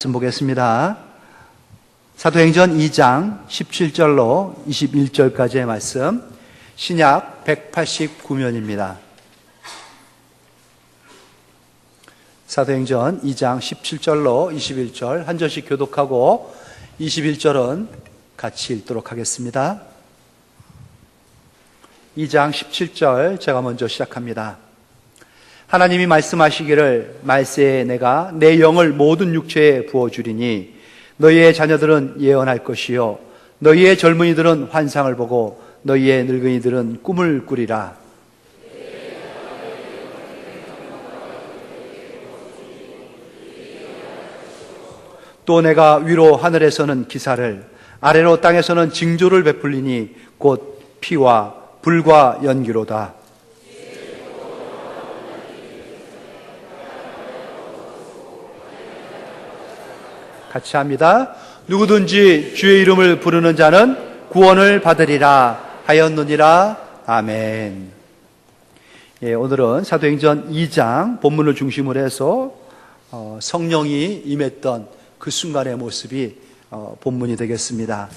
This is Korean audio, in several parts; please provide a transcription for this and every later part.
말씀 보겠습니다. 사도행전 2장 17절로 21절까지의 말씀, 신약 189면입니다. 사도행전 2장 17절로 21절 한 절씩 교독하고 21절은 같이 읽도록 하겠습니다. 2장 17절 제가 먼저 시작합니다. 하나님이 말씀하시기를 말세에 내가 내 영을 모든 육체에 부어주리니 너희의 자녀들은 예언할 것이요 너희의 젊은이들은 환상을 보고 너희의 늙은이들은 꿈을 꾸리라. 또 내가 위로 하늘에서는 기사를 아래로 땅에서는 징조를 베풀리니 곧 피와 불과 연기로다. 같이 합니다. 누구든지 주의 이름을 부르는 자는 구원을 받으리라 하였느니라. 아멘. 오늘은 사도행전 2장 본문을 중심으로 해서 성령이 임했던 그 순간의 모습이 본문이 되겠습니다.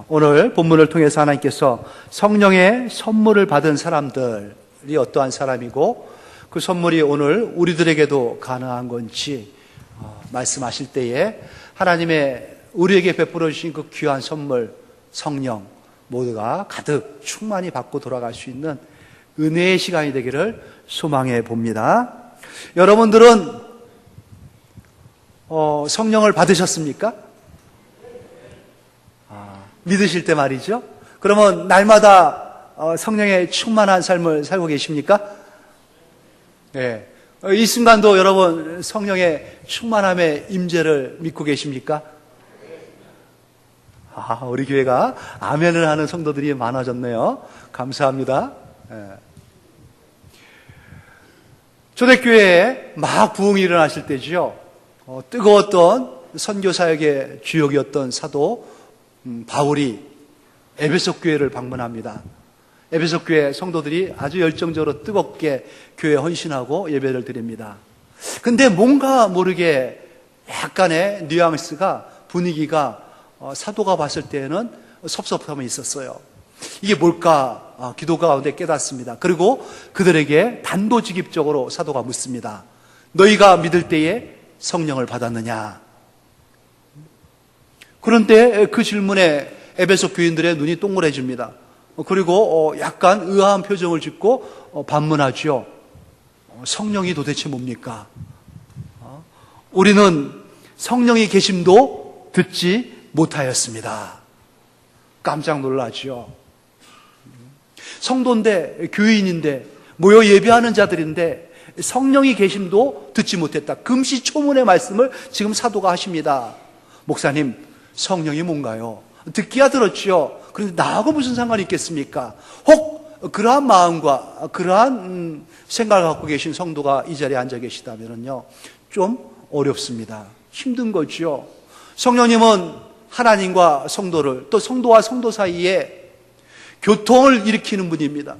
오늘 본문을 통해서 하나님께서 성령의 선물을 받은 사람들이 어떠한 사람이고 그 선물이 오늘 우리들에게도 가능한 건지 말씀하실 때에 하나님의 우리에게 베풀어 주신 그 귀한 선물 성령 모두가 가득 충만히 받고 돌아갈 수 있는 은혜의 시간이 되기를 소망해 봅니다. 여러분들은 성령을 받으셨습니까? 믿으실 때 말이죠. 그러면 날마다 성령의 충만한 삶을 살고 계십니까? 네. 이 순간도 여러분 성령의 충만함의 임재를 믿고 계십니까? 우리 교회가 아멘을 하는 성도들이 많아졌네요. 감사합니다. 초대교회에 막 부흥이 일어나실 때지요. 뜨거웠던 선교사역의 주역이었던 사도 바울이 에베소 교회를 방문합니다. 에베소 교회 성도들이 아주 열정적으로 뜨겁게 교회에 헌신하고 예배를 드립니다. 근데 뭔가 모르게 약간의 뉘앙스가 분위기가 사도가 봤을 때에는 섭섭함이 있었어요. 이게 뭘까? 기도 가운데 깨닫습니다. 그리고 그들에게 단도직입적으로 사도가 묻습니다. 너희가 믿을 때에 성령을 받았느냐? 그런데 그 질문에 에베소 교인들의 눈이 동그래집니다. 그리고 약간 의아한 표정을 짓고 반문하죠. 성령이 도대체 뭡니까? 우리는 성령의 계심도 듣지 못하였습니다. 깜짝 놀라죠. 성도인데 교인인데 모여 예배하는 자들인데 성령의 계심도 듣지 못했다. 금시초문의 말씀을 지금 사도가 하십니다. 목사님, 성령이 뭔가요? 듣기야 들었죠. 그런데 나하고 무슨 상관이 있겠습니까? 혹 그러한 마음과 그러한 생각을 갖고 계신 성도가 이 자리에 앉아 계시다면요, 좀 어렵습니다. 힘든 거죠. 성령님은 하나님과 성도를, 또 성도와 성도 사이에 교통을 일으키는 분입니다.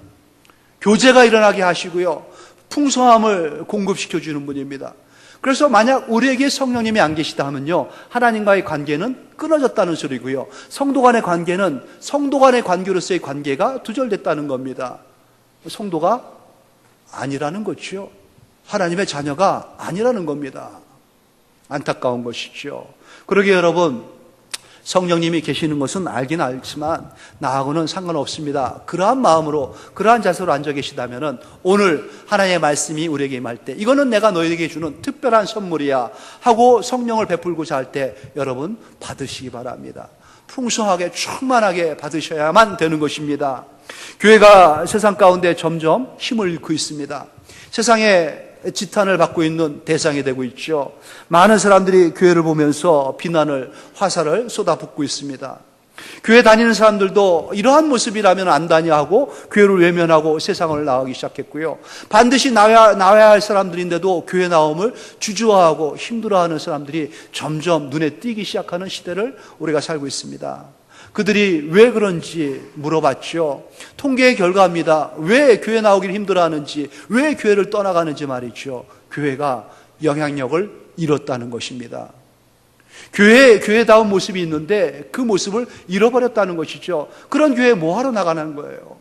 교제가 일어나게 하시고요, 풍성함을 공급시켜 주는 분입니다. 그래서 만약 우리에게 성령님이 안 계시다 하면요, 하나님과의 관계는 끊어졌다는 소리고요, 성도 간의 관계는 성도 간의 관계로서의 관계가 두절됐다는 겁니다. 성도가 아니라는 거죠. 하나님의 자녀가 아니라는 겁니다. 안타까운 것이죠. 그러게 여러분, 성령님이 계시는 것은 알긴 알지만 나하고는 상관없습니다. 그러한 마음으로, 그러한 자세로 앉아 계시다면 오늘 하나님의 말씀이 우리에게 임할 때 이거는 내가 너희에게 주는 특별한 선물이야 하고 성령을 베풀고자 할 때 여러분 받으시기 바랍니다. 풍성하게 충만하게 받으셔야만 되는 것입니다. 교회가 세상 가운데 점점 힘을 잃고 있습니다. 세상에 지탄을 받고 있는 대상이 되고 있죠. 많은 사람들이 교회를 보면서 비난을, 화살을 쏟아붓고 있습니다. 교회 다니는 사람들도 이러한 모습이라면 안 다녀하고 교회를 외면하고 세상을 나가기 시작했고요. 반드시 나와야 할 사람들인데도 교회 나옴을 주저하고 힘들어하는 사람들이 점점 눈에 띄기 시작하는 시대를 우리가 살고 있습니다. 그들이 왜 그런지 물어봤죠. 통계의 결과입니다. 왜 교회 나오기를 힘들어하는지, 왜 교회를 떠나가는지 말이죠. 교회가 영향력을 잃었다는 것입니다. 교회다운 모습이 있는데 그 모습을 잃어버렸다는 것이죠. 그런 교회에 뭐하러 나가는 거예요?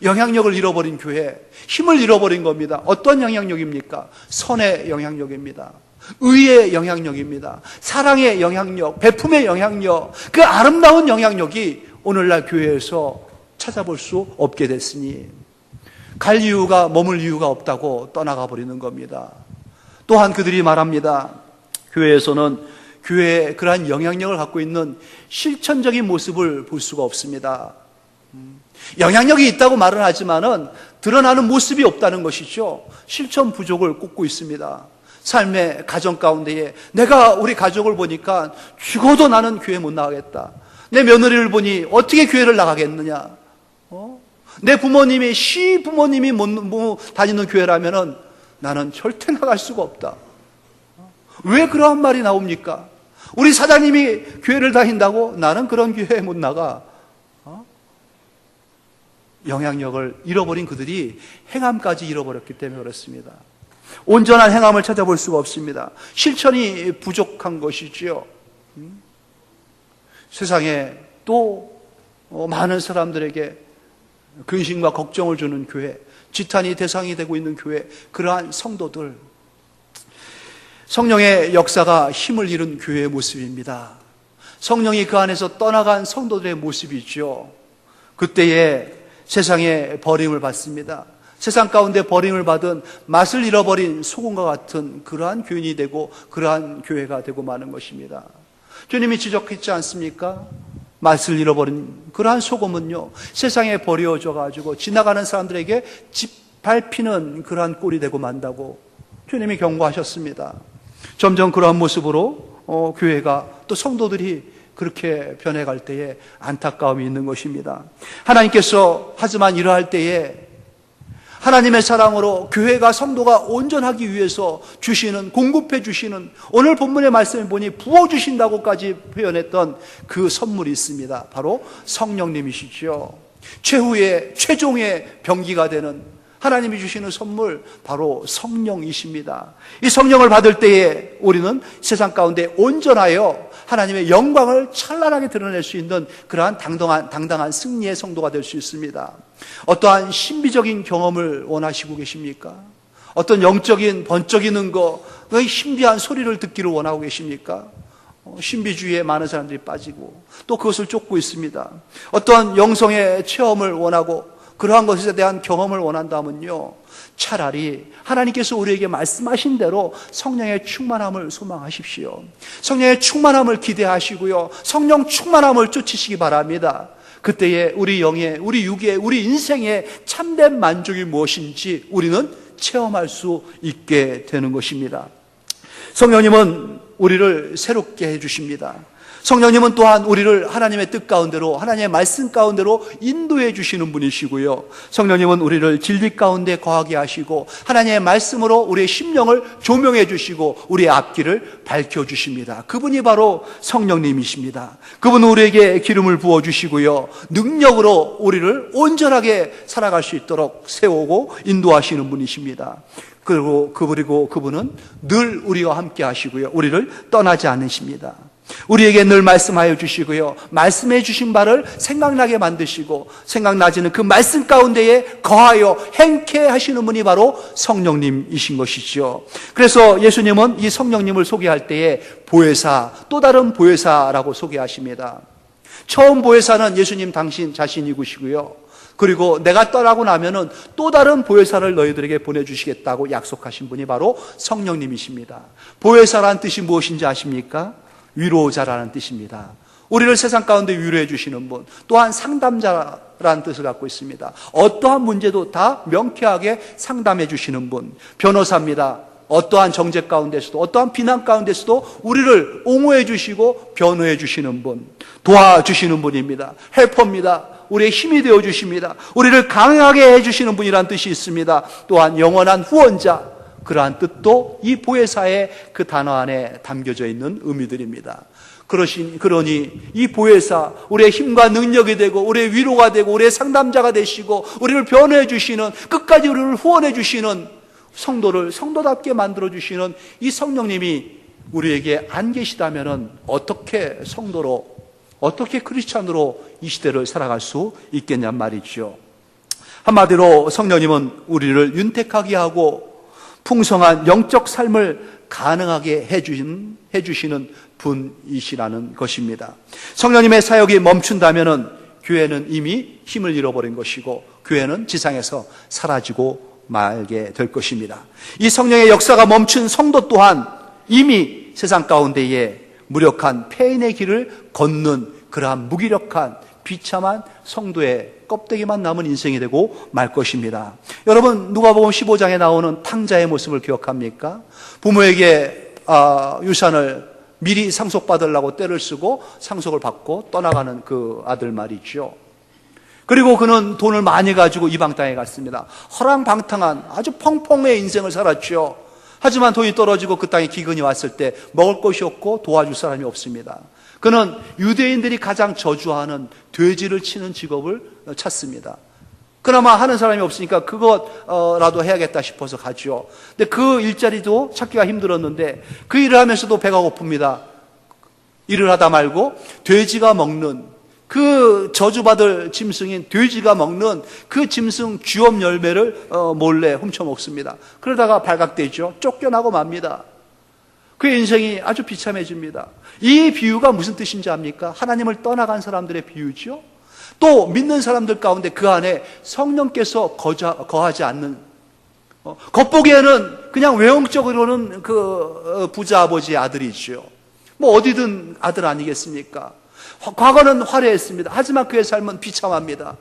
영향력을 잃어버린 교회, 힘을 잃어버린 겁니다. 어떤 영향력입니까? 선의 영향력입니다. 의의 영향력입니다. 사랑의 영향력, 베품의 영향력, 그 아름다운 영향력이 오늘날 교회에서 찾아볼 수 없게 됐으니 갈 이유가, 머물 이유가 없다고 떠나가 버리는 겁니다. 또한 그들이 말합니다. 교회에서는 교회에 그러한 영향력을 갖고 있는 실천적인 모습을 볼 수가 없습니다. 영향력이 있다고 말은 하지만은 드러나는 모습이 없다는 것이죠. 실천 부족을 꼽고 있습니다. 삶의 가정 가운데에 내가 우리 가족을 보니까 죽어도 나는 교회 못 나가겠다. 내 며느리를 보니 어떻게 교회를 나가겠느냐. 내 부모님이 시부모님이 못 다니는 교회라면은 나는 절대 나갈 수가 없다. 왜 그러한 말이 나옵니까? 우리 사장님이 교회를 다닌다고 나는 그런 교회에 못 나가. 영향력을 잃어버린 그들이 행함까지 잃어버렸기 때문에 그렇습니다. 온전한 행함을 찾아볼 수가 없습니다. 실천이 부족한 것이지요. 세상에 또 많은 사람들에게 근심과 걱정을 주는 교회, 지탄이 대상이 되고 있는 교회, 그러한 성도들, 성령의 역사가 힘을 잃은 교회의 모습입니다. 성령이 그 안에서 떠나간 성도들의 모습이죠. 그때에 세상에 버림을 받습니다. 세상 가운데 버림을 받은 맛을 잃어버린 소금과 같은 그러한 교인이 되고 그러한 교회가 되고 마는 것입니다. 주님이 지적했지 않습니까? 맛을 잃어버린 그러한 소금은요, 세상에 버려져 가지고 지나가는 사람들에게 짓밟히는 그러한 꼴이 되고 만다고 주님이 경고하셨습니다. 점점 그러한 모습으로 교회가 또 성도들이 그렇게 변해갈 때에 안타까움이 있는 것입니다. 하나님께서 하지만 이러할 때에 하나님의 사랑으로 교회가 성도가 온전하기 위해서 주시는, 공급해 주시는, 오늘 본문의 말씀을 보니 부어주신다고까지 표현했던 그 선물이 있습니다. 바로 성령님이시죠. 최후의 최종의 병기가 되는 하나님이 주시는 선물, 바로 성령이십니다. 이 성령을 받을 때에 우리는 세상 가운데 온전하여 하나님의 영광을 찬란하게 드러낼 수 있는 그러한 당당한 승리의 성도가 될 수 있습니다. 어떠한 신비적인 경험을 원하시고 계십니까? 어떤 영적인 번쩍이는 그 신비한 소리를 듣기를 원하고 계십니까? 신비주의에 많은 사람들이 빠지고 또 그것을 쫓고 있습니다. 어떤 영성의 체험을 원하고 그러한 것에 대한 경험을 원한다면요, 차라리 하나님께서 우리에게 말씀하신 대로 성령의 충만함을 소망하십시오. 성령의 충만함을 기대하시고요, 성령 충만함을 쫓으시기 바랍니다. 그때에 우리 영의, 우리 육의, 우리 인생의 참된 만족이 무엇인지 우리는 체험할 수 있게 되는 것입니다. 성령님은 우리를 새롭게 해주십니다. 성령님은 또한 우리를 하나님의 뜻 가운데로, 하나님의 말씀 가운데로 인도해 주시는 분이시고요, 성령님은 우리를 진리 가운데 거하게 하시고 하나님의 말씀으로 우리의 심령을 조명해 주시고 우리의 앞길을 밝혀 주십니다. 그분이 바로 성령님이십니다. 그분은 우리에게 기름을 부어 주시고요, 능력으로 우리를 온전하게 살아갈 수 있도록 세우고 인도하시는 분이십니다. 그리고 그분은 늘 우리와 함께 하시고요, 우리를 떠나지 않으십니다. 우리에게 늘 말씀하여 주시고요, 말씀해 주신 바를 생각나게 만드시고 생각나지는 그 말씀 가운데에 거하여 행케 하시는 분이 바로 성령님이신 것이죠. 그래서 예수님은 이 성령님을 소개할 때에 보혜사, 또 다른 보혜사라고 소개하십니다. 처음 보혜사는 예수님 당신 자신이시고요, 그리고 내가 떠나고 나면은 또 다른 보혜사를 너희들에게 보내주시겠다고 약속하신 분이 바로 성령님이십니다. 보혜사라는 뜻이 무엇인지 아십니까? 위로자라는 뜻입니다. 우리를 세상 가운데 위로해 주시는 분, 또한 상담자라는 뜻을 갖고 있습니다. 어떠한 문제도 다 명쾌하게 상담해 주시는 분, 변호사입니다. 어떠한 정죄 가운데서도, 어떠한 비난 가운데서도 우리를 옹호해 주시고 변호해 주시는 분, 도와주시는 분입니다. 헬퍼입니다. 우리의 힘이 되어 주십니다. 우리를 강하게 해 주시는 분이라는 뜻이 있습니다. 또한 영원한 후원자, 그러한 뜻도 이 보혜사의 그 단어 안에 담겨져 있는 의미들입니다. 그러니 이 보혜사, 우리의 힘과 능력이 되고 우리의 위로가 되고 우리의 상담자가 되시고 우리를 변호해 주시는, 끝까지 우리를 후원해 주시는 성도를 성도답게 만들어 주시는 이 성령님이 우리에게 안 계시다면 어떻게 성도로, 어떻게 크리스찬으로 이 시대를 살아갈 수 있겠냔 말이죠. 한마디로 성령님은 우리를 윤택하게 하고 풍성한 영적 삶을 가능하게 해주시는 분이시라는 것입니다. 성령님의 사역이 멈춘다면 교회는 이미 힘을 잃어버린 것이고 교회는 지상에서 사라지고 말게 될 것입니다. 이 성령의 역사가 멈춘 성도 또한 이미 세상 가운데에 무력한 폐인의 길을 걷는 그러한 무기력한 비참한 성도의 껍데기만 남은 인생이 되고 말 것입니다. 여러분, 누가복음 15장에 나오는 탕자의 모습을 기억합니까? 부모에게 유산을 미리 상속받으려고 떼를 쓰고 상속을 받고 떠나가는 그 아들 말이죠. 그리고 그는 돈을 많이 가지고 이방 땅에 갔습니다. 허랑방탕한 아주 펑펑의 인생을 살았죠. 하지만 돈이 떨어지고 그 땅에 기근이 왔을 때 먹을 것이 없고 도와줄 사람이 없습니다. 그는 유대인들이 가장 저주하는 돼지를 치는 직업을 찾습니다. 그나마 하는 사람이 없으니까 그것라도 해야겠다 싶어서 가죠. 근데 그 일자리도 찾기가 힘들었는데 그 일을 하면서도 배가 고픕니다. 일을 하다 말고 돼지가 먹는, 그 저주받을 짐승인 돼지가 먹는 그 짐승 쥐엄 열매를 몰래 훔쳐 먹습니다. 그러다가 발각되죠. 쫓겨나고 맙니다. 그의 인생이 아주 비참해집니다. 이 비유가 무슨 뜻인지 압니까? 하나님을 떠나간 사람들의 비유죠. 또 믿는 사람들 가운데 그 안에 성령께서 거하지 않는, 겉보기에는 그냥 외형적으로는 그 부자 아버지의 아들이죠. 뭐 어디든 아들 아니겠습니까? 과거는 화려했습니다. 하지만 그의 삶은 비참합니다.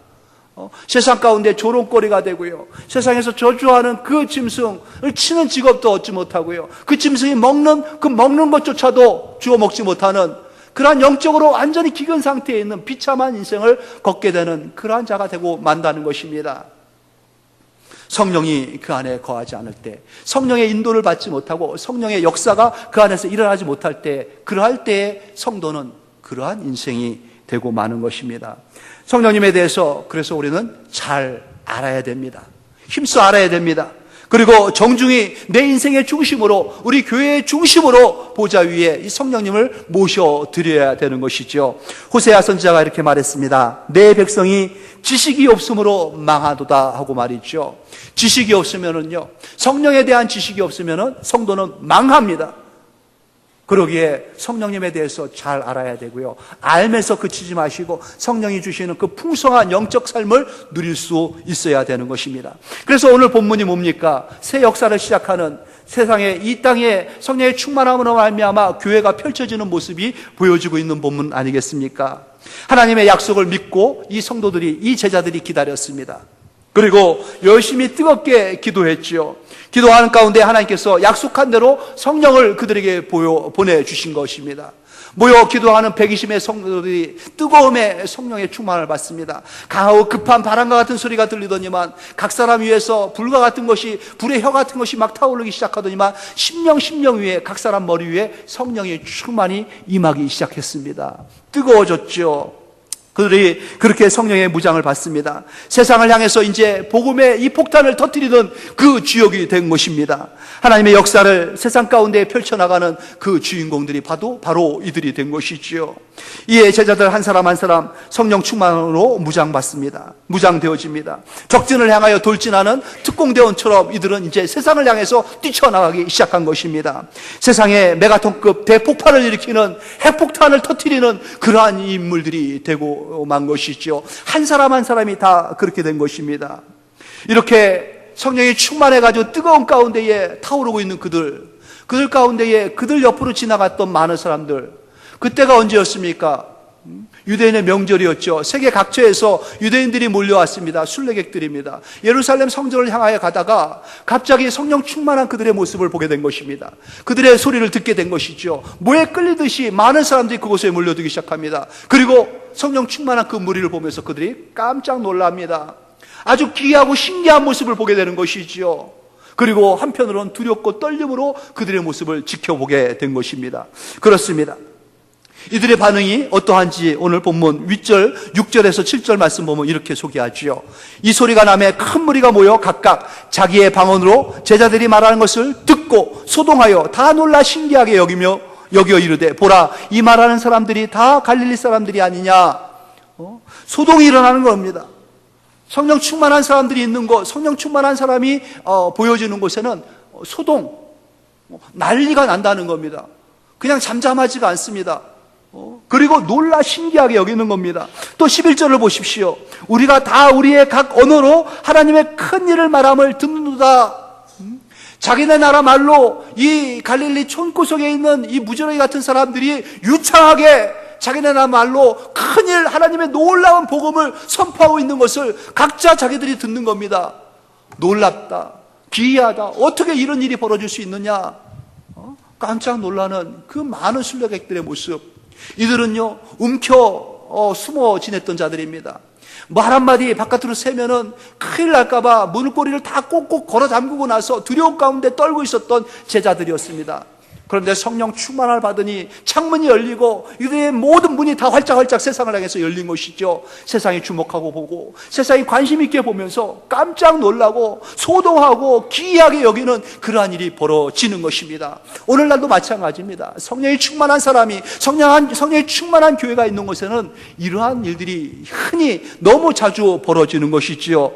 세상 가운데 조롱거리가 되고요. 세상에서 저주하는 그 짐승을 치는 직업도 얻지 못하고요. 그 짐승이 먹는 것조차도 주워 먹지 못하는 그러한 영적으로 완전히 기근 상태에 있는 비참한 인생을 걷게 되는 그러한 자가 되고 만다는 것입니다. 성령이 그 안에 거하지 않을 때, 성령의 인도를 받지 못하고 성령의 역사가 그 안에서 일어나지 못할 때, 그러할 때에 성도는 그러한 인생이 되고 마는 것입니다. 성령님에 대해서 그래서 우리는 잘 알아야 됩니다. 힘써 알아야 됩니다. 그리고 정중히 내 인생의 중심으로, 우리 교회의 중심으로 보좌 위에 이 성령님을 모셔드려야 되는 것이죠. 호세아 선지자가 이렇게 말했습니다. 내 백성이 지식이 없으므로 망하도다 하고 말이죠. 지식이 없으면은요, 성령에 대한 지식이 없으면은 성도는 망합니다. 그러기에 성령님에 대해서 잘 알아야 되고요. 알면서 그치지 마시고 성령이 주시는 그 풍성한 영적 삶을 누릴 수 있어야 되는 것입니다. 그래서 오늘 본문이 뭡니까? 새 역사를 시작하는 세상에, 이 땅에 성령의 충만함으로 말미암아 교회가 펼쳐지는 모습이 보여지고 있는 본문 아니겠습니까? 하나님의 약속을 믿고 이 성도들이, 이 제자들이 기다렸습니다. 그리고 열심히 뜨겁게 기도했지요. 기도하는 가운데 하나님께서 약속한 대로 성령을 그들에게 보내주신 것입니다. 모여 기도하는 120의 성도들이 뜨거움의 성령의 충만을 받습니다. 강하고 급한 바람과 같은 소리가 들리더니만 각 사람 위에서 불과 같은 것이, 불의 혀 같은 것이 막 타오르기 시작하더니만 심령 위에, 각 사람 머리 위에 성령의 충만이 임하기 시작했습니다. 뜨거워졌죠. 그들이 그렇게 성령의 무장을 받습니다. 세상을 향해서 이제 복음의 이 폭탄을 터뜨리는 그 주역이 된 것입니다. 하나님의 역사를 세상 가운데 펼쳐나가는 그 주인공들이 바로 이들이 된 것이지요. 이에 제자들 한 사람 한 사람 성령 충만으로 무장받습니다. 무장되어집니다. 적진을 향하여 돌진하는 특공대원처럼 이들은 이제 세상을 향해서 뛰쳐나가기 시작한 것입니다. 세상에 메가톤급 대폭발을 일으키는 핵폭탄을 터뜨리는 그러한 인물들이 되고 만 것이죠. 한 사람 한 사람이 다 그렇게 된 것입니다. 이렇게 성령이 충만해가지고 뜨거운 가운데에 타오르고 있는 그들 가운데에 그들 옆으로 지나갔던 많은 사람들, 그때가 언제였습니까? 유대인의 명절이었죠. 세계 각처에서 유대인들이 몰려왔습니다. 순례객들입니다. 예루살렘 성전을 향하여 가다가 갑자기 성령 충만한 그들의 모습을 보게 된 것입니다. 그들의 소리를 듣게 된 것이죠. 모에 끌리듯이 많은 사람들이 그곳에 몰려들기 시작합니다. 그리고 성령 충만한 그 무리를 보면서 그들이 깜짝 놀랍니다. 아주 기이하고 신기한 모습을 보게 되는 것이지요. 그리고 한편으로는 두렵고 떨림으로 그들의 모습을 지켜보게 된 것입니다. 그렇습니다. 이들의 반응이 어떠한지 오늘 본문 윗절 6절에서 7절 말씀 보면 이렇게 소개하지요. 이 소리가 나매 큰 무리가 모여 각각 자기의 방언으로 제자들이 말하는 것을 듣고 소동하여 다 놀라 신기하게 여겨 이르되 보라, 이 말하는 사람들이 다 갈릴리 사람들이 아니냐. 소동이 일어나는 겁니다. 성령 충만한 사람들이 있는 곳, 성령 충만한 사람이 보여지는 곳에는 소동, 난리가 난다는 겁니다. 그냥 잠잠하지가 않습니다. 그리고 놀라 신기하게 여기는 겁니다. 또 11절을 보십시오. 우리가 다 우리의 각 언어로 하나님의 큰 일을 말함을 듣는도다. 자기네 나라 말로 이 갈릴리 촌구석에 있는 이 무지렁이 같은 사람들이 유창하게 자기네 나라 말로 큰일, 하나님의 놀라운 복음을 선포하고 있는 것을 각자 자기들이 듣는 겁니다. 놀랍다, 기이하다, 어떻게 이런 일이 벌어질 수 있느냐. 깜짝 놀라는 그 많은 순례객들의 모습. 이들은요, 숨어 지냈던 자들입니다. 말 한마디 바깥으로 새면은 큰일 날까봐 문고리를 다 꼭꼭 걸어 잠그고 나서 두려움 가운데 떨고 있었던 제자들이었습니다. 그런데 성령 충만을 받으니 창문이 열리고 이들의 모든 문이 다 활짝활짝 세상을 향해서 열린 것이죠. 세상이 주목하고 보고 세상이 관심 있게 보면서 깜짝 놀라고 소동하고 기이하게 여기는 그러한 일이 벌어지는 것입니다. 오늘날도 마찬가지입니다. 성령이 충만한 사람이, 성령이 충만한 교회가 있는 곳에는 이러한 일들이 흔히 너무 자주 벌어지는 것이지요.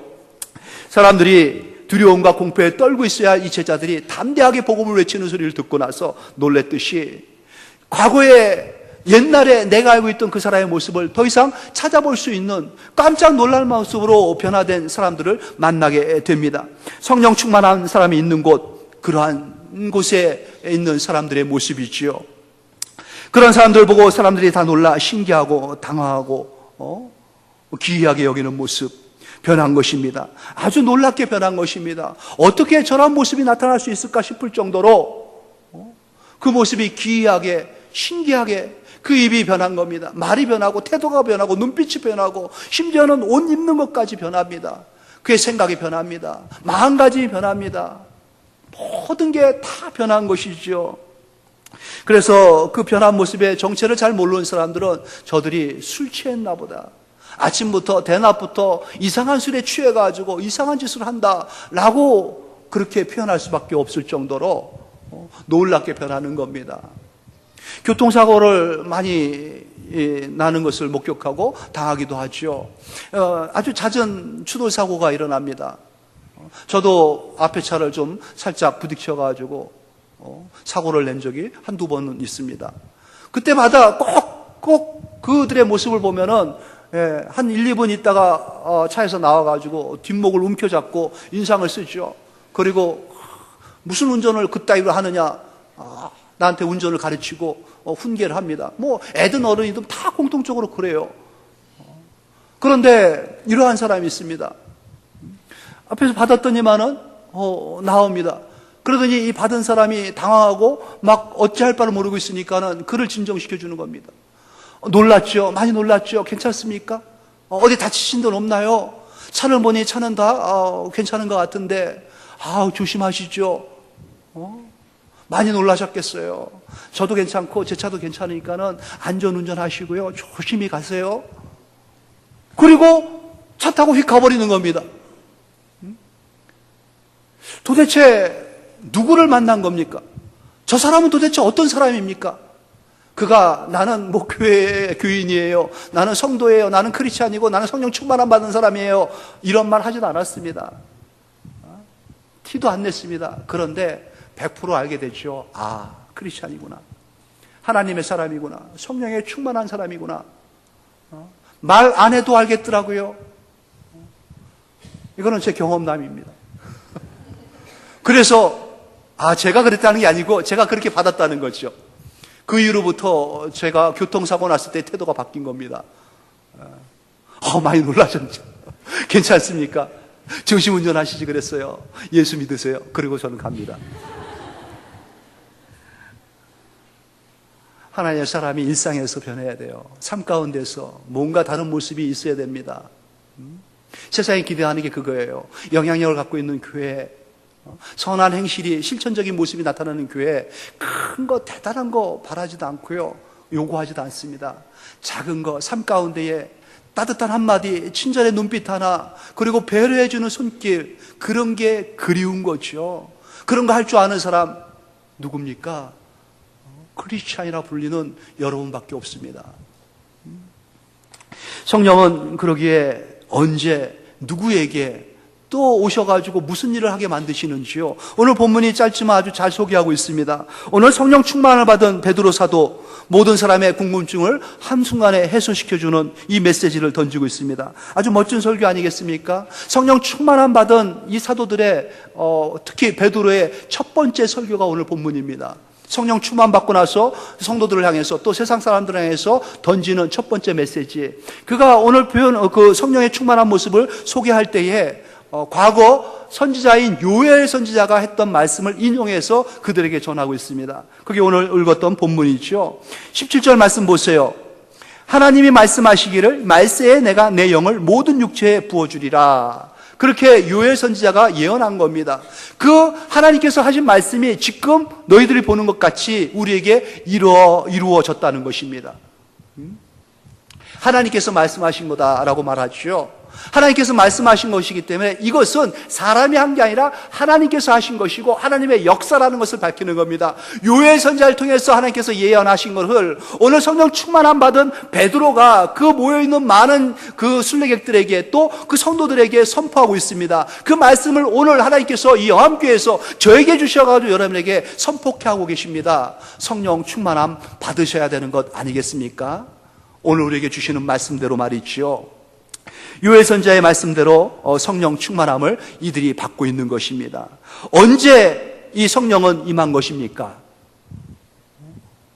사람들이 두려움과 공포에 떨고 있어야 할 이 제자들이 담대하게 복음을 외치는 소리를 듣고 나서 놀랬듯이 과거에 옛날에 내가 알고 있던 그 사람의 모습을 더 이상 찾아볼 수 있는 깜짝 놀랄 모습으로 변화된 사람들을 만나게 됩니다. 성령 충만한 사람이 있는 곳, 그러한 곳에 있는 사람들의 모습이지요. 그런 사람들 보고 사람들이 다 놀라 신기하고 당황하고 기이하게 여기는 모습, 변한 것입니다. 아주 놀랍게 변한 것입니다. 어떻게 저런 모습이 나타날 수 있을까 싶을 정도로 그 모습이 기이하게, 신기하게 그 입이 변한 겁니다. 말이 변하고 태도가 변하고 눈빛이 변하고 심지어는 옷 입는 것까지 변합니다. 그의 생각이 변합니다. 마음가짐이 변합니다. 모든 게 다 변한 것이죠. 그래서 그 변한 모습의 정체를 잘 모르는 사람들은 저들이 술 취했나 보다, 아침부터 대낮부터 이상한 술에 취해가지고 이상한 짓을 한다라고 그렇게 표현할 수밖에 없을 정도로 놀랍게 변하는 겁니다. 교통사고를 많이 나는 것을 목격하고 당하기도 하죠. 아주 잦은 추돌사고가 일어납니다. 저도 앞에 차를 좀 살짝 부딪혀가지고 사고를 낸 적이 한두 번은 있습니다. 그때마다 꼭 그들의 모습을 보면은 한 1, 2분 있다가 차에서 나와가지고 뒷목을 움켜잡고 인상을 쓰죠. 그리고 무슨 운전을 그따위로 하느냐, 나한테 운전을 가르치고 훈계를 합니다. 뭐 애든 어른이든 다 공통적으로 그래요. 그런데 이러한 사람이 있습니다. 앞에서 받았더니만은 나옵니다. 그러더니 이 받은 사람이 당황하고 막 어찌할 바를 모르고 있으니까는 그를 진정시켜 주는 겁니다. 놀랐죠? 많이 놀랐죠? 괜찮습니까? 어디 다치신 분 없나요? 차를 보니 차는 다 괜찮은 것 같은데 조심하시죠. 많이 놀라셨겠어요. 저도 괜찮고 제 차도 괜찮으니까는 안전운전 하시고요, 조심히 가세요. 그리고 차 타고 휙 가버리는 겁니다. 도대체 누구를 만난 겁니까? 저 사람은 도대체 어떤 사람입니까? 그가 나는 교회의 교인이에요, 나는 성도예요, 나는 크리스찬이고 나는 성령 충만함 받은 사람이에요, 이런 말 하지도 않았습니다. 티도 안 냈습니다. 그런데 100% 알게 됐죠. 크리스찬이구나, 하나님의 사람이구나, 성령에 충만한 사람이구나. 말 안 해도 알겠더라고요. 이거는 제 경험담입니다. 그래서 제가 그랬다는 게 아니고 제가 그렇게 받았다는 거죠. 그 이후로부터 제가 교통사고 났을 때 태도가 바뀐 겁니다. 많이 놀라셨죠? 괜찮습니까? 정신운전 하시지 그랬어요. 예수 믿으세요. 그리고 저는 갑니다. 하나님의 사람이 일상에서 변해야 돼요. 삶 가운데서 뭔가 다른 모습이 있어야 됩니다. 세상이 기대하는 게 그거예요. 영향력을 갖고 있는 교회, 선한 행실이 실천적인 모습이 나타나는 교회, 큰 거 대단한 거 바라지도 않고요, 요구하지도 않습니다. 작은 거, 삶 가운데에 따뜻한 한마디, 친절의 눈빛 하나, 그리고 배려해주는 손길, 그런 게 그리운 거죠. 그런 거 할 줄 아는 사람 누굽니까? 크리스찬이라 불리는 여러분밖에 없습니다. 성령은 그러기에 언제 누구에게 또 오셔가지고 무슨 일을 하게 만드시는지요. 오늘 본문이 짧지만 아주 잘 소개하고 있습니다. 오늘 성령 충만을 받은 베드로 사도 모든 사람의 궁금증을 한순간에 해소시켜주는 이 메시지를 던지고 있습니다. 아주 멋진 설교 아니겠습니까? 성령 충만함 받은 이 사도들의 특히 베드로의 첫 번째 설교가 오늘 본문입니다. 성령 충만 받고 나서 성도들을 향해서 또 세상 사람들을 향해서 던지는 첫 번째 메시지. 그가 오늘 표현 그 성령의 충만한 모습을 소개할 때에 과거 선지자인 요엘 선지자가 했던 말씀을 인용해서 그들에게 전하고 있습니다. 그게 오늘 읽었던 본문이죠. 17절 말씀 보세요. 하나님이 말씀하시기를 말세에 내가 내 영을 모든 육체에 부어주리라. 그렇게 요엘 선지자가 예언한 겁니다. 그 하나님께서 하신 말씀이 지금 너희들이 보는 것 같이 우리에게 이루어졌다는 것입니다. 하나님께서 말씀하신 거다라고 말하죠. 하나님께서 말씀하신 것이기 때문에 이것은 사람이 한 게 아니라 하나님께서 하신 것이고 하나님의 역사라는 것을 밝히는 겁니다. 요엘 선지자를 통해서 하나님께서 예언하신 것을 오늘 성령 충만함 받은 베드로가 그 모여있는 많은 그 순례객들에게 또 그 성도들에게 선포하고 있습니다. 그 말씀을 오늘 하나님께서 이 영암교회에서 저에게 주셔가지고 여러분에게 선포케 하고 계십니다. 성령 충만함 받으셔야 되는 것 아니겠습니까? 오늘 우리에게 주시는 말씀대로 말이죠. 요엘 선지자의 말씀대로 성령 충만함을 이들이 받고 있는 것입니다. 언제 이 성령은 임한 것입니까?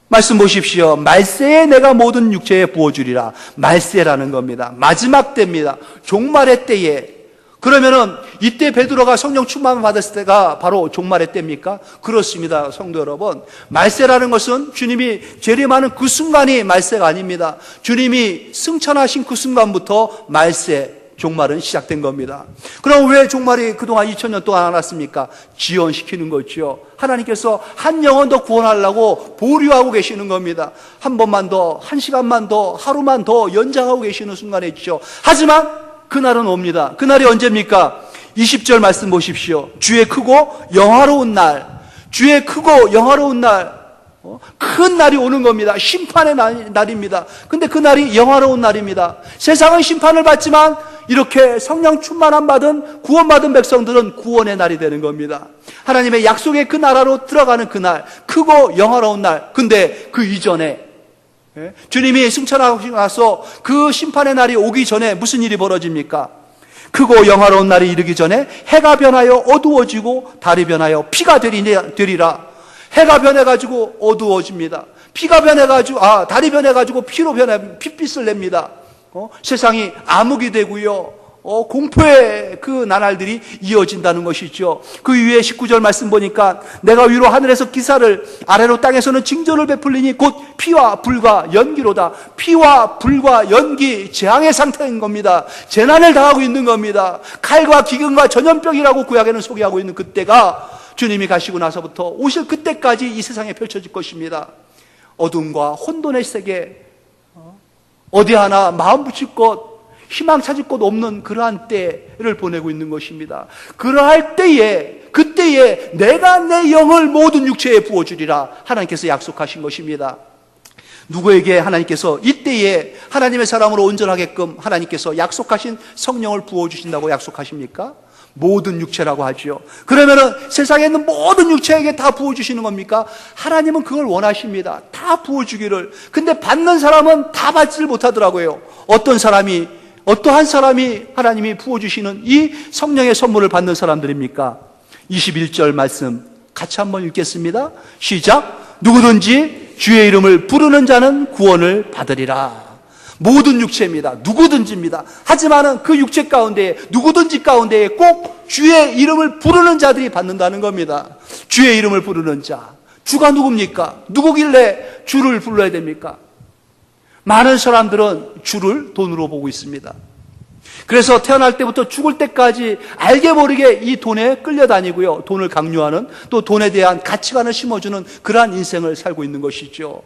말씀 보십시오. 말세에 내가 모든 육체에 부어주리라. 말세라는 겁니다. 마지막 때입니다. 종말의 때에. 그러면은 이때 베드로가 성령 충만을 받았을 때가 바로 종말의 때입니까? 그렇습니다. 성도 여러분, 말세라는 것은 주님이 재림하는 그 순간이 말세가 아닙니다. 주님이 승천하신 그 순간부터 말세, 종말은 시작된 겁니다. 그럼 왜 종말이 그동안 2000년 동안 안 왔습니까? 지연시키는 거죠. 하나님께서 한 영혼 더 구원하려고 보류하고 계시는 겁니다. 한 번만 더, 한 시간만 더, 하루만 더 연장하고 계시는 순간에 있죠. 하지만 그날은 옵니다. 그날이 언제입니까? 20절 말씀 보십시오. 주의 크고 영화로운 날, 주의 크고 영화로운 날, 큰 날이 오는 겁니다. 심판의 날입니다. 근데 그 날이 영화로운 날입니다. 세상은 심판을 받지만 이렇게 성령 충만함 받은 구원받은 백성들은 구원의 날이 되는 겁니다. 하나님의 약속의 그 나라로 들어가는 그 날, 크고 영화로운 날. 근데 그 이전에 주님이 승천하고 나서 그 심판의 날이 오기 전에 무슨 일이 벌어집니까? 크고 영화로운 날이 이르기 전에 해가 변하여 어두워지고 달이 변하여 피가 되리라. 해가 변해가지고 어두워집니다. 피가 변해가지고 달이 변해가지고 핏빛을 냅니다. 세상이 암흑이 되고요. 공포의 그 나날들이 이어진다는 것이죠. 그 위에 19절 말씀 보니까 내가 위로 하늘에서 기사를 아래로 땅에서는 징조를 베풀리니 곧 피와 불과 연기로다. 피와 불과 연기, 재앙의 상태인 겁니다. 재난을 당하고 있는 겁니다. 칼과 기근과 전염병이라고 구약에는 소개하고 있는 그때가 주님이 가시고 나서부터 오실 그때까지 이 세상에 펼쳐질 것입니다. 어둠과 혼돈의 세계, 어디 하나 마음 붙일 것, 희망 찾을 곳 없는 그러한 때를 보내고 있는 것입니다. 그러할 때에, 그때에 내가 내 영을 모든 육체에 부어주리라 하나님께서 약속하신 것입니다. 누구에게 하나님께서 이때에 하나님의 사람으로 온전하게끔 하나님께서 약속하신 성령을 부어주신다고 약속하십니까? 모든 육체라고 하죠. 그러면은 세상에 있는 모든 육체에게 다 부어주시는 겁니까? 하나님은 그걸 원하십니다. 다 부어주기를. 근데 받는 사람은 다 받지를 못하더라고요. 어떠한 사람이 하나님이 부어주시는 이 성령의 선물을 받는 사람들입니까? 21절 말씀 같이 한번 읽겠습니다. 시작. 누구든지 주의 이름을 부르는 자는 구원을 받으리라. 모든 육체입니다. 누구든지입니다. 하지만은 그 육체 가운데 누구든지 가운데에 꼭 주의 이름을 부르는 자들이 받는다는 겁니다. 주의 이름을 부르는 자. 주가 누굽니까? 누구길래 주를 불러야 됩니까? 많은 사람들은 주를 돈으로 보고 있습니다. 그래서 태어날 때부터 죽을 때까지 알게 모르게 이 돈에 끌려다니고요. 돈을 강요하는, 또 돈에 대한 가치관을 심어주는 그러한 인생을 살고 있는 것이죠.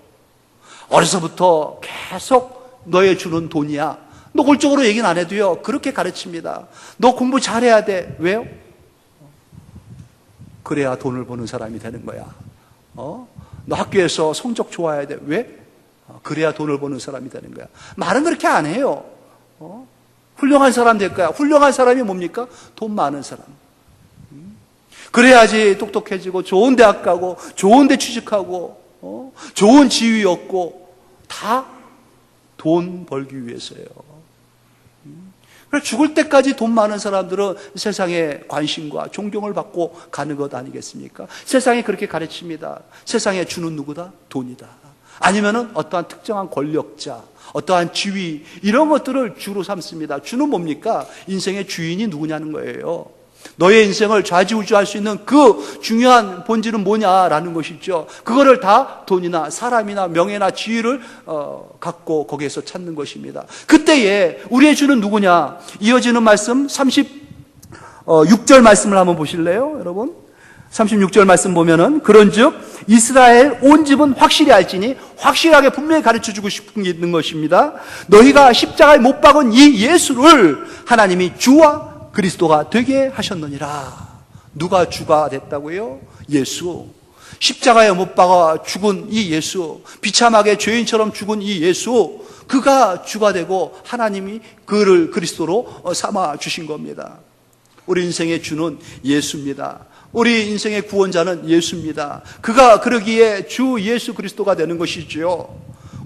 어려서부터 계속 너의 주는 돈이야. 노골적으로 얘기는 안 해도요, 그렇게 가르칩니다. 너 공부 잘해야 돼. 왜요? 그래야 돈을 버는 사람이 되는 거야. 너 학교에서 성적 좋아야 돼. 왜? 그래야 돈을 버는 사람이 되는 거야. 말은 그렇게 안 해요. 훌륭한 사람 될 거야. 훌륭한 사람이 뭡니까? 돈 많은 사람. 그래야지 똑똑해지고 좋은 대학 가고 좋은 데 취직하고 좋은 지위 얻고 다 돈 벌기 위해서예요. 그래서 죽을 때까지 돈 많은 사람들은 세상에 관심과 존경을 받고 가는 것 아니겠습니까? 세상이 그렇게 가르칩니다. 세상에 주는 누구다? 돈이다. 아니면은 어떠한 특정한 권력자, 어떠한 지위, 이런 것들을 주로 삼습니다. 주는 뭡니까? 인생의 주인이 누구냐는 거예요. 너의 인생을 좌지우지할 수 있는 그 중요한 본질은 뭐냐라는 것이죠. 그거를 다 돈이나 사람이나 명예나 지위를 갖고 거기에서 찾는 것입니다. 그때에 우리의 주는 누구냐? 이어지는 말씀 36절 말씀을 한번 보실래요, 여러분? 36절 말씀 보면은 그런즉 이스라엘 온 집은 확실히 알지니, 확실하게 분명히 가르쳐주고 싶은 게 있는 것입니다. 너희가 십자가에 못 박은 이 예수를 하나님이 주와 그리스도가 되게 하셨느니라. 누가 주가 됐다고요? 예수. 십자가에 못 박아 죽은 이 예수, 비참하게 죄인처럼 죽은 이 예수, 그가 주가 되고 하나님이 그를 그리스도로 삼아 주신 겁니다. 우리 인생의 주는 예수입니다. 우리 인생의 구원자는 예수입니다. 그가 그러기에 주 예수 그리스도가 되는 것이지요.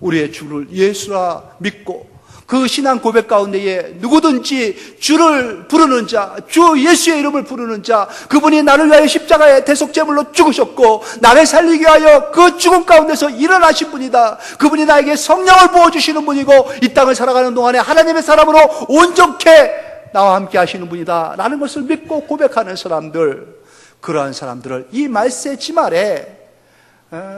우리의 주를 예수라 믿고 그 신앙 고백 가운데에 누구든지 주를 부르는 자, 주 예수의 이름을 부르는 자, 그분이 나를 위하여 십자가에 대속제물로 죽으셨고 나를 살리기 위하여 그 죽음 가운데서 일어나신 분이다. 그분이 나에게 성령을 부어주시는 분이고 이 땅을 살아가는 동안에 하나님의 사람으로 온전케 나와 함께 하시는 분이다 라는 것을 믿고 고백하는 사람들, 그러한 사람들을 이 말세 지말에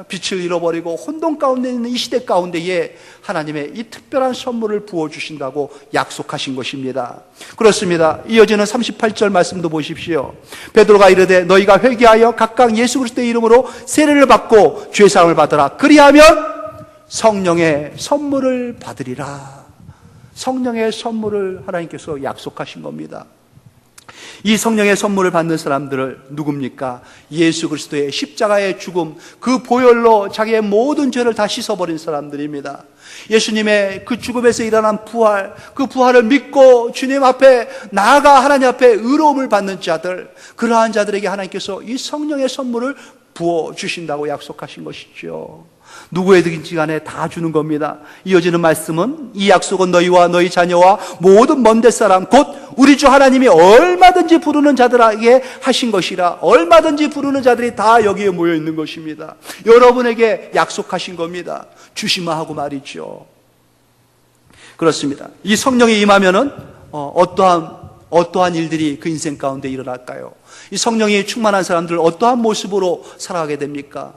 빛을 잃어버리고 혼돈 가운데 있는 이 시대 가운데에 하나님의 이 특별한 선물을 부어주신다고 약속하신 것입니다. 그렇습니다. 이어지는 38절 말씀도 보십시오. 베드로가 이르되 너희가 회개하여 각각 예수 그리스도의 이름으로 세례를 받고 죄사함을 받으라. 그리하면 성령의 선물을 받으리라. 성령의 선물을 하나님께서 약속하신 겁니다. 이 성령의 선물을 받는 사람들을 누굽니까? 예수 그리스도의 십자가의 죽음, 그 보혈로 자기의 모든 죄를 다 씻어버린 사람들입니다. 예수님의 그 죽음에서 일어난 부활, 그 부활을 믿고 주님 앞에 나아가 하나님 앞에 의로움을 받는 자들, 그러한 자들에게 하나님께서 이 성령의 선물을 부어주신다고 약속하신 것이죠. 누구에든지 간에 다 주는 겁니다. 이어지는 말씀은 이 약속은 너희와 너희 자녀와 모든 먼데 사람 곧 우리 주 하나님이 얼마든지 부르는 자들에게 하신 것이라. 얼마든지 부르는 자들이 다 여기에 모여 있는 것입니다. 여러분에게 약속하신 겁니다. 주시마 하고 말이죠. 그렇습니다. 이 성령이 임하면은 어떠한 일들이 그 인생 가운데 일어날까요? 이 성령이 충만한 사람들 어떠한 모습으로 살아가게 됩니까?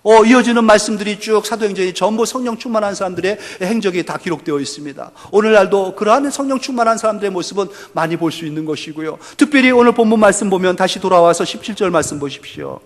이어지는 말씀들이 쭉 사도행전이 전부 성령 충만한 사람들의 행적이 다 기록되어 있습니다. 오늘날도 그러한 성령 충만한 사람들의 모습은 많이 볼 수 있는 것이고요. 특별히 오늘 본문 말씀 보면 다시 돌아와서 17절 말씀 보십시오.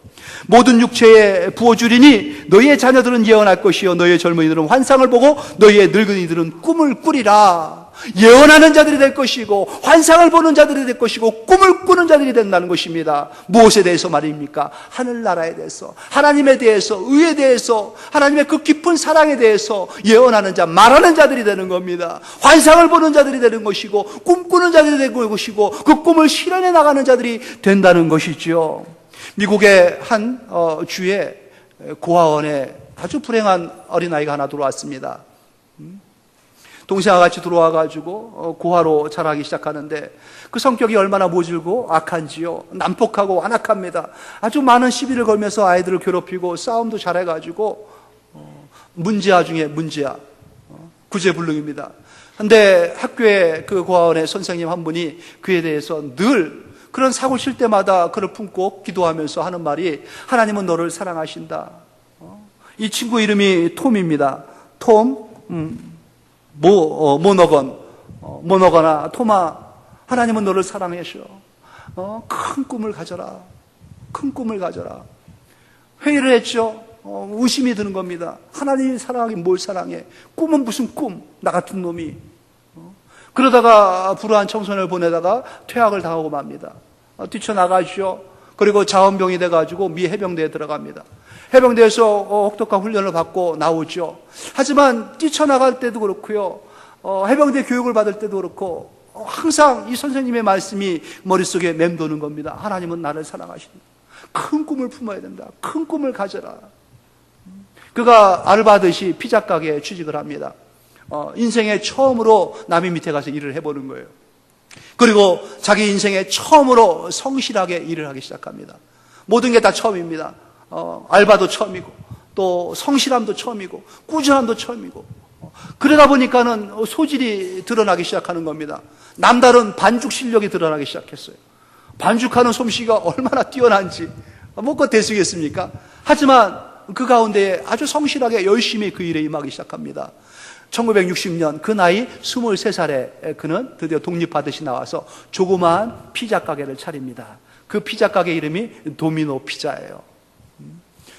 모든 육체에 부어주리니 너희의 자녀들은 예언할 것이요 너희의 젊은이들은 환상을 보고 너희의 늙은이들은 꿈을 꾸리라. 예언하는 자들이 될 것이고 환상을 보는 자들이 될 것이고 꿈을 꾸는 자들이 된다는 것입니다. 무엇에 대해서 말입니까? 하늘나라에 대해서, 하나님에 대해서, 의에 대해서, 하나님의 그 깊은 사랑에 대해서 예언하는 자, 말하는 자들이 되는 겁니다. 환상을 보는 자들이 되는 것이고 꿈꾸는 자들이 되는 것이고 그 꿈을 실현해 나가는 자들이 된다는 것이죠. 미국의 한 주에 고아원에 아주 불행한 어린아이가 하나 들어왔습니다. 동생과 같이 들어와가지고 고아로 자라기 시작하는데 그 성격이 얼마나 모질고 악한지요. 난폭하고 완악합니다. 아주 많은 시비를 걸면서 아이들을 괴롭히고 싸움도 잘해가지고 문제아 중에 문제아, 구제불능입니다. 근데 학교에 그 고아원의 선생님 한 분이 그에 대해서 늘 그런 사고 칠 때마다 그를 품고 기도하면서 하는 말이 하나님은 너를 사랑하신다. 이 친구 이름이 톰입니다. 톰, 모너거나 토마, 하나님은 너를 사랑하셔. 큰 꿈을 가져라. 큰 꿈을 가져라. 회의를 했죠. 의심이 드는 겁니다. 하나님이 사랑하긴 뭘 사랑해? 꿈은 무슨 꿈? 나 같은 놈이. 그러다가 불우한 청소년을 보내다가 퇴학을 당하고 맙니다. 뛰쳐나가시오. 그리고 자원병이 돼가지고 미 해병대에 들어갑니다. 해병대에서 혹독한 훈련을 받고 나오죠. 하지만 뛰쳐나갈 때도 그렇고요. 해병대 교육을 받을 때도 그렇고 항상 이 선생님의 말씀이 머릿속에 맴도는 겁니다. 하나님은 나를 사랑하신다. 큰 꿈을 품어야 된다. 큰 꿈을 가져라. 그가 아르바듯이 피자 가게에 취직을 합니다. 인생에 처음으로 남의 밑에 가서 일을 해보는 거예요. 그리고 자기 인생에 처음으로 성실하게 일을 하기 시작합니다. 모든 게 다 처음입니다. 알바도 처음이고 또 성실함도 처음이고 꾸준함도 처음이고 그러다 보니까는 소질이 드러나기 시작하는 겁니다. 남다른 반죽 실력이 드러나기 시작했어요. 반죽하는 솜씨가 얼마나 뛰어난지 뭐껏 대수겠습니까? 하지만 그 가운데 아주 성실하게 열심히 그 일에 임하기 시작합니다. 1960년 그 나이 23살에 그는 드디어 독립하듯이 나와서 조그마한 피자 가게를 차립니다. 그 피자 가게 이름이 도미노 피자예요.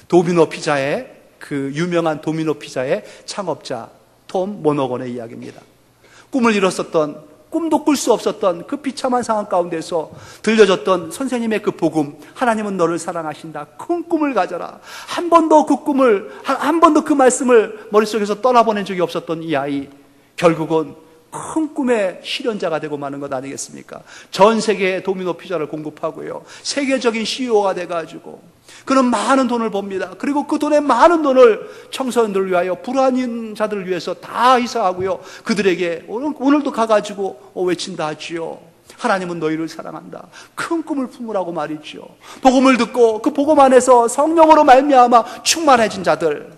도미노 피자의 그 유명한 도미노 피자의 창업자 톰 모너건의 이야기입니다. 꿈을 이뤘었던, 꿈도 꿀 수 없었던 그 비참한 상황 가운데서 들려줬던 선생님의 그 복음, 하나님은 너를 사랑하신다. 큰 꿈을 가져라. 한 번도 그 말씀을 머릿속에서 떠나보낸 적이 없었던 이 아이, 결국은 큰 꿈의 실현자가 되고 마는 것 아니겠습니까? 전 세계에 도미노 피자를 공급하고요. 세계적인 CEO가 돼가지고 그는 많은 돈을 법니다. 그리고 그 돈의 많은 돈을 청소년들을 위하여 불안인 자들을 위해서 다 희생하고요. 그들에게 오늘도 가가지고 외친다 하지요. 하나님은 너희를 사랑한다. 큰 꿈을 품으라고 말이죠. 복음을 듣고 그 복음 안에서 성령으로 말미암아 충만해진 자들,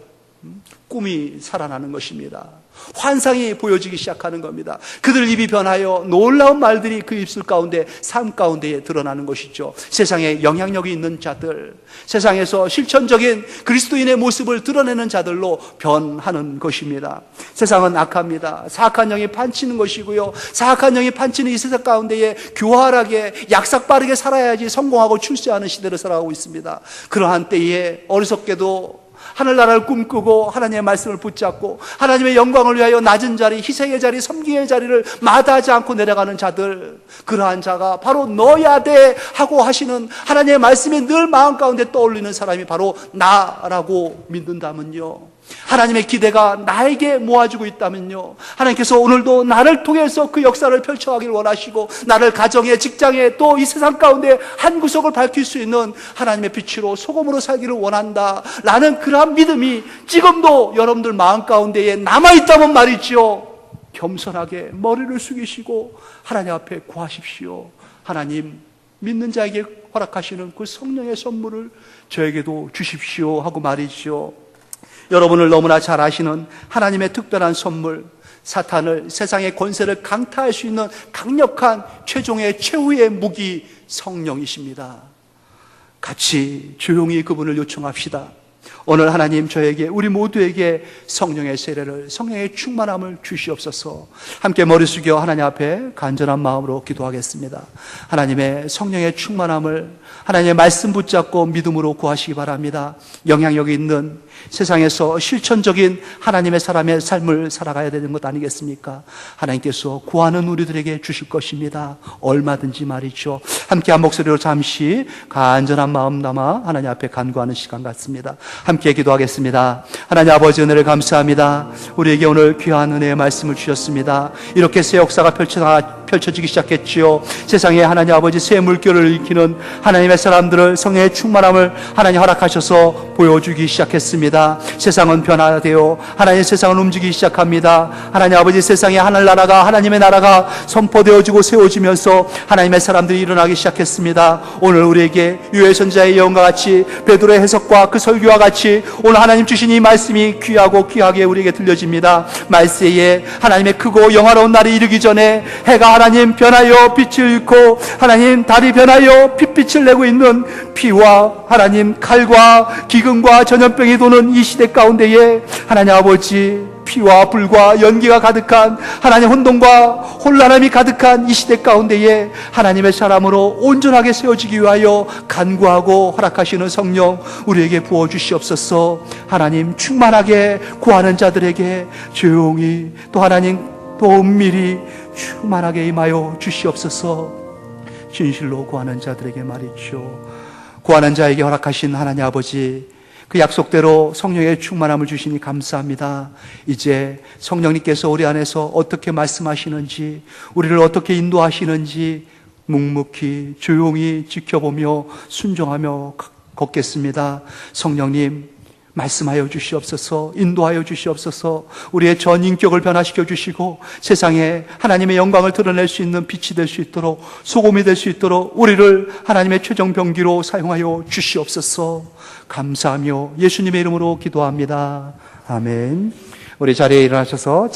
꿈이 살아나는 것입니다. 환상이 보여지기 시작하는 겁니다. 그들 입이 변하여 놀라운 말들이 그 입술 가운데, 삶 가운데에 드러나는 것이죠. 세상에 영향력이 있는 자들, 세상에서 실천적인 그리스도인의 모습을 드러내는 자들로 변하는 것입니다. 세상은 악합니다. 사악한 영이 판치는 것이고요. 사악한 영이 판치는 이 세상 가운데에 교활하게 약삭 빠르게 살아야지 성공하고 출세하는 시대를 살아가고 있습니다. 그러한 때에 어리석게도 하늘나라를 꿈꾸고 하나님의 말씀을 붙잡고 하나님의 영광을 위하여 낮은 자리, 희생의 자리, 섬김의 자리를 마다하지 않고 내려가는 자들, 그러한 자가 바로 너야 돼 하고 하시는 하나님의 말씀이 늘 마음 가운데 떠올리는 사람이 바로 나라고 믿는다면요, 하나님의 기대가 나에게 모아지고 있다면요, 하나님께서 오늘도 나를 통해서 그 역사를 펼쳐가길 원하시고 나를 가정에, 직장에, 또 이 세상 가운데 한 구석을 밝힐 수 있는 하나님의 빛으로 소금으로 살기를 원한다 라는 그러한 믿음이 지금도 여러분들 마음 가운데에 남아있다면 말이죠, 겸손하게 머리를 숙이시고 하나님 앞에 구하십시오. 하나님, 믿는 자에게 허락하시는 그 성령의 선물을 저에게도 주십시오 하고 말이죠. 여러분을 너무나 잘 아시는 하나님의 특별한 선물, 사탄을, 세상의 권세를 강타할 수 있는 강력한 최종의 최후의 무기, 성령이십니다. 같이 조용히 그분을 요청합시다. 오늘 하나님 저에게, 우리 모두에게 성령의 세례를, 성령의 충만함을 주시옵소서. 함께 머리 숙여 하나님 앞에 간절한 마음으로 기도하겠습니다. 하나님의 성령의 충만함을, 하나님의 말씀 붙잡고 믿음으로 구하시기 바랍니다. 영향력이 있는 세상에서 실천적인 하나님의 사람의 삶을 살아가야 되는 것 아니겠습니까? 하나님께서 구하는 우리들에게 주실 것입니다. 얼마든지 말이죠. 함께 한 목소리로 잠시 간절한 마음 담아 하나님 앞에 간구하는 시간 같습니다. 함께 기도하겠습니다. 하나님 아버지, 은혜를 감사합니다. 우리에게 오늘 귀한 은혜의 말씀을 주셨습니다. 이렇게 새 역사가 펼쳐지기 시작했지요. 세상에 하나님 아버지 새 물결을 일으키는 하나님의 사람들을, 성령의 충만함을 하나님 허락하셔서 보여주기 시작했습니다. 세상은 변화되어 하나님의 세상은 움직이기 시작합니다. 하나님 아버지, 세상에 하늘나라가, 하나님의 나라가 선포되어지고 세워지면서 하나님의 사람들이 일어나기 시작했습니다. 오늘 우리에게 유해 선지자의 예언과 같이, 베드로의 해석과 그 설교와 같이 오늘 하나님 주신 이 말씀이 귀하고 귀하게 우리에게 들려집니다. 말세에 하나님의 크고 영화로운 날이 이르기 전에 해가 하나님 변하여 빛을 잃고 하나님 달이 변하여 핏빛을 내고 있는, 피와 하나님 칼과 기근과 전염병이 도는 이 시대 가운데에 하나님 아버지, 피와 불과 연기가 가득한 하나님 혼돈과 혼란함이 가득한 이 시대 가운데에 하나님의 사람으로 온전하게 세워지기 위하여 간구하고 허락하시는 성령 우리에게 부어주시옵소서. 하나님 충만하게 구하는 자들에게 조용히 또 하나님 또 은밀히 충만하게 임하여 주시옵소서. 진실로 구하는 자들에게 말이죠. 구하는 자에게 허락하신 하나님 아버지, 그 약속대로 성령의 충만함을 주시니 감사합니다. 이제 성령님께서 우리 안에서 어떻게 말씀하시는지, 우리를 어떻게 인도하시는지 묵묵히 조용히 지켜보며 순종하며 걷겠습니다. 성령님 말씀하여 주시옵소서. 인도하여 주시옵소서. 우리의 전 인격을 변화시켜 주시고 세상에 하나님의 영광을 드러낼 수 있는 빛이 될 수 있도록, 소금이 될 수 있도록 우리를 하나님의 최종 병기로 사용하여 주시옵소서. 감사하며 예수님의 이름으로 기도합니다. 아멘. 우리 자리에 일어나셔서